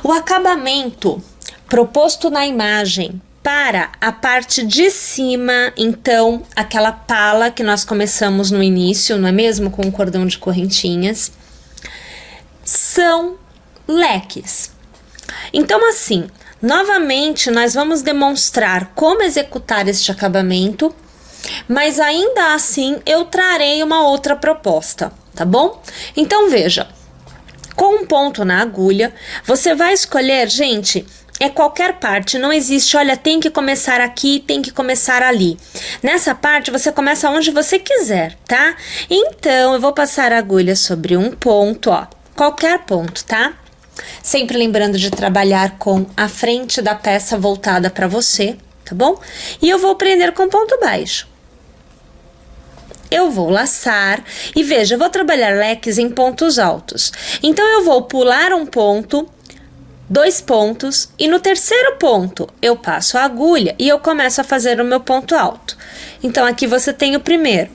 O acabamento proposto na imagem para a parte de cima, então, aquela pala que nós começamos no início, não é mesmo? Com o cordão de correntinhas, são leques. Então, assim, novamente, nós vamos demonstrar como executar este acabamento, mas ainda assim eu trarei uma outra proposta, tá bom? Então, veja, com um ponto na agulha, você vai escolher, gente, qualquer parte, não existe, olha, tem que começar aqui, tem que começar ali. Nessa parte, você começa onde você quiser, tá? Então, eu vou passar a agulha sobre um ponto, ó, qualquer ponto, tá? Sempre lembrando de trabalhar com a frente da peça voltada para você, tá bom? E eu vou prender com ponto baixo. Eu vou laçar e veja, eu vou trabalhar leques em pontos altos. Então, eu vou pular um ponto, 2 pontos, e no terceiro ponto eu passo a agulha e eu começo a fazer o meu ponto alto. Então, aqui você tem o primeiro,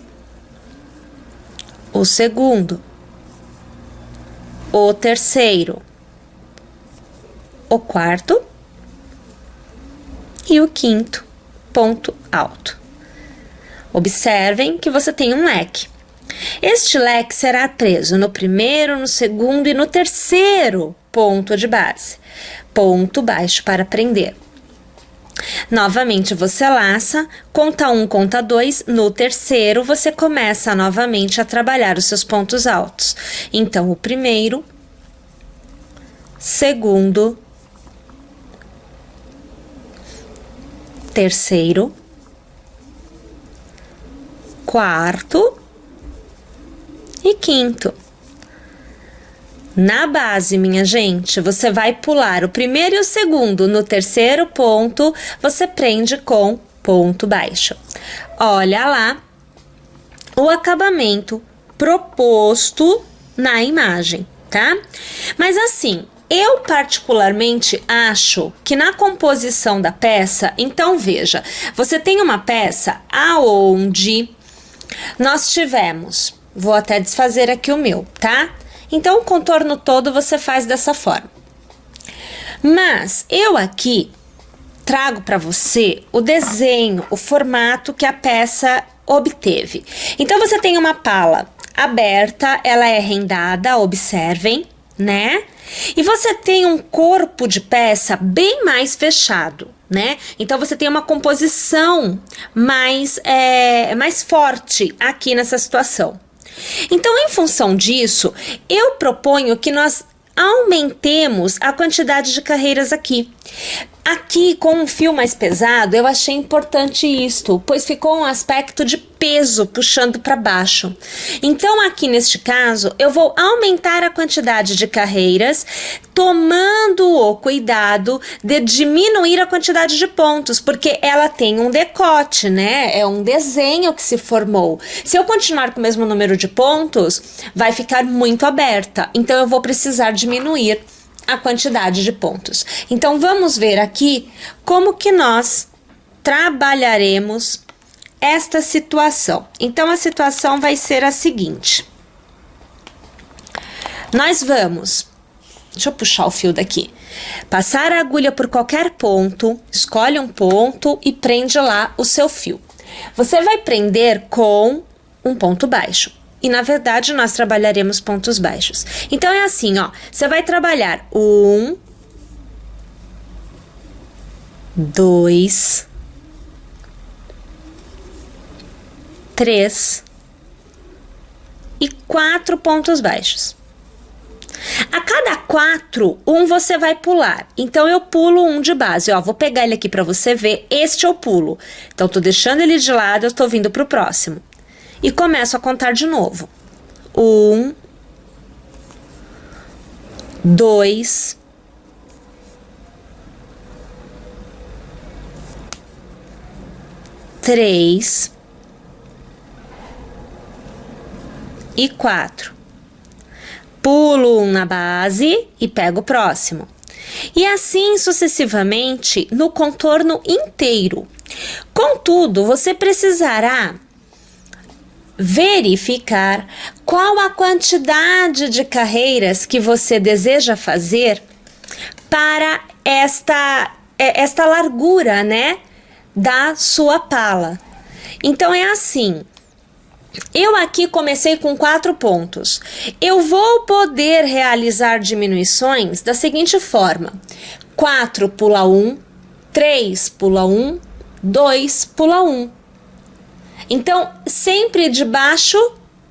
o segundo, o terceiro, o quarto e o quinto ponto alto. Observem que você tem um leque. Este leque será preso no primeiro, no segundo e no terceiro ponto de base. Ponto baixo para prender. Novamente você laça, conta 1, conta 2, no terceiro você começa novamente a trabalhar os seus pontos altos. Então, o primeiro, segundo, terceiro, quarto e quinto. Na base, minha gente, você vai pular o primeiro e o segundo. No terceiro ponto, você prende com ponto baixo. Olha lá o acabamento proposto na imagem, tá? Mas assim, eu particularmente acho que na composição da peça, então veja, você tem uma peça aonde nós tivemos, vou até desfazer aqui o meu, tá? Então, o contorno todo você faz dessa forma. Mas, eu aqui trago para você o desenho, o formato que a peça obteve. Então, você tem uma pala aberta, ela é rendada, observem, né? E você tem um corpo de peça bem mais fechado, né? Então, você tem uma composição mais forte aqui nessa situação. Então, em função disso, eu proponho que nós aumentemos a quantidade de carreiras aqui. Aqui, com um fio mais pesado, eu achei importante isto, pois ficou um aspecto de peso puxando para baixo. Então, aqui neste caso, eu vou aumentar a quantidade de carreiras, tomando o cuidado de diminuir a quantidade de pontos, porque ela tem um decote, né? É um desenho que se formou. Se eu continuar com o mesmo número de pontos, vai ficar muito aberta. Então, eu vou precisar diminuir a quantidade de pontos. Então, vamos ver aqui como que nós trabalharemos esta situação. Então, a situação vai ser a seguinte. Nós vamos, deixa eu puxar o fio daqui, passar a agulha por qualquer ponto, escolhe um ponto e prende lá o seu fio. Você vai prender com um ponto baixo. E, na verdade, nós trabalharemos pontos baixos. Então, é assim, ó. Você vai trabalhar 1, 2, 3 e 4 pontos baixos. A cada 4, um você vai pular. Então, eu pulo um de base. Ó, vou pegar ele aqui para você ver. Este eu pulo. Então, tô deixando ele de lado, eu tô vindo pro próximo. E começo a contar de novo. 1, 2, 3 e 4. Pulo um na base e pego o próximo. E assim sucessivamente no contorno inteiro. Contudo, você precisará verificar qual a quantidade de carreiras que você deseja fazer para esta largura, né, da sua pala. Então é assim, eu aqui comecei com 4 pontos. Eu vou poder realizar diminuições da seguinte forma: 4 pula 1, 3 pula 1, 2 pula 1. Então, sempre de baixo,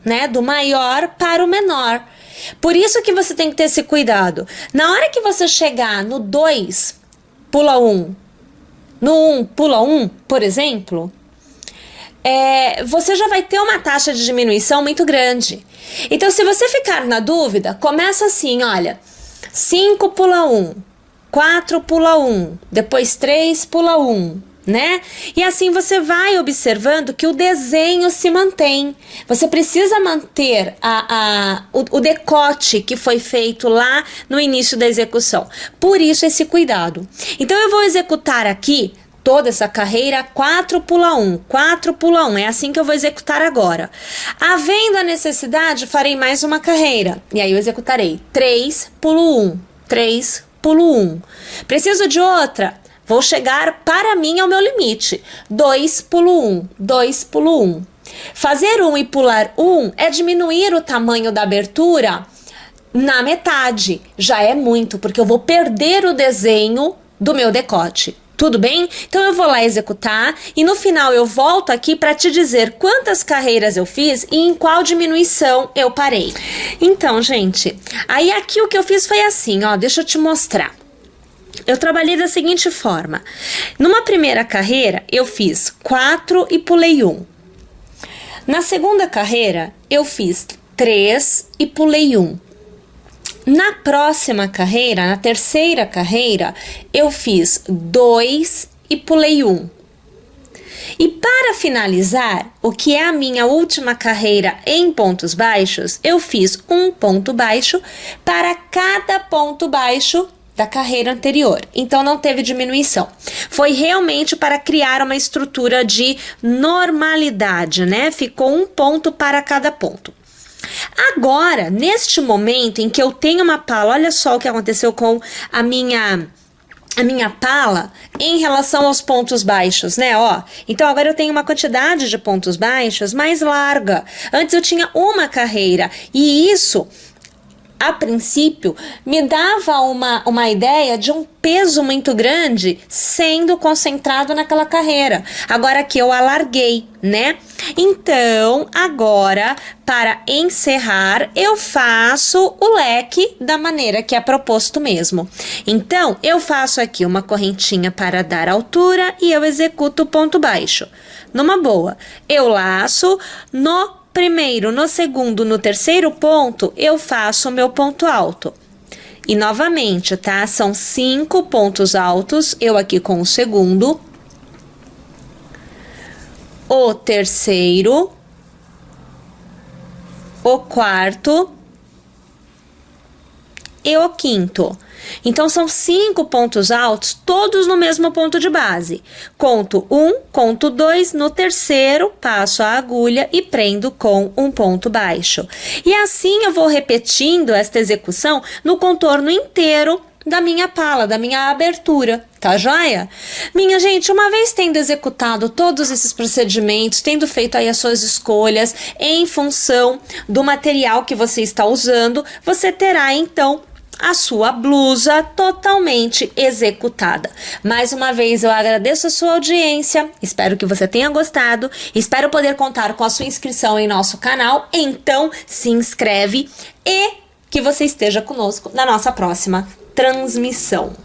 né, do maior para o menor. Por isso que você tem que ter esse cuidado. Na hora que você chegar no 2, pula 1, no 1, pula 1, por exemplo, você já vai ter uma taxa de diminuição muito grande. Então, se você ficar na dúvida, começa assim, olha, 5 pula 1, 4 pula 1, depois 3 pula 1, né? E assim você vai observando que o desenho se mantém. Você precisa manter o decote que foi feito lá no início da execução. Por isso esse cuidado. Então eu vou executar aqui toda essa carreira 4 pula 1, 4 pula 1. É assim que eu vou executar agora. Havendo a necessidade, farei mais uma carreira. E aí eu executarei 3 pulo 1, 3 pulo 1. Preciso de outra? Vou chegar para mim ao meu limite. 2 pulo 1, 2 pulo 1. Fazer 1 e pular 1 é diminuir o tamanho da abertura na metade. Já é muito, porque eu vou perder o desenho do meu decote. Tudo bem? Então eu vou lá executar e no final eu volto aqui para te dizer quantas carreiras eu fiz e em qual diminuição eu parei. Então, gente, aí aqui o que eu fiz foi assim, ó, deixa eu te mostrar. Eu trabalhei da seguinte forma. Numa primeira carreira, eu fiz 4 e pulei 1. Na segunda carreira, eu fiz 3 e pulei 1. Na próxima carreira, na terceira carreira, eu fiz 2 e pulei 1. E para finalizar, o que é a minha última carreira em pontos baixos, eu fiz um ponto baixo para cada ponto baixo da carreira anterior. Então não teve diminuição. Foi realmente para criar uma estrutura de normalidade, né? Ficou um ponto para cada ponto. Agora, neste momento em que eu tenho uma pala, olha só o que aconteceu com a minha pala em relação aos pontos baixos, né? Ó, então agora eu tenho uma quantidade de pontos baixos mais larga. Antes eu tinha uma carreira e isso, a princípio, me dava uma ideia de um peso muito grande sendo concentrado naquela carreira. Agora que eu alarguei, né? Então, agora, para encerrar, eu faço o leque da maneira que é proposto mesmo. Então, eu faço aqui uma correntinha para dar altura e eu executo o ponto baixo. Numa boa, eu laço no primeiro, no segundo, no terceiro ponto, eu faço o meu ponto alto. E novamente, tá? São 5 pontos altos, eu aqui com o segundo, o terceiro, o quarto e o quinto. Então, são 5 pontos altos, todos no mesmo ponto de base. Conto 1, conto 2, no terceiro, passo a agulha e prendo com um ponto baixo. E assim eu vou repetindo esta execução no contorno inteiro da minha pala, da minha abertura, tá joia? Minha gente, uma vez tendo executado todos esses procedimentos, tendo feito aí as suas escolhas em função do material que você está usando, você terá então a sua blusa totalmente executada. Mais uma vez eu agradeço a sua audiência, espero que você tenha gostado, espero poder contar com a sua inscrição em nosso canal, então se inscreve e que você esteja conosco na nossa próxima transmissão.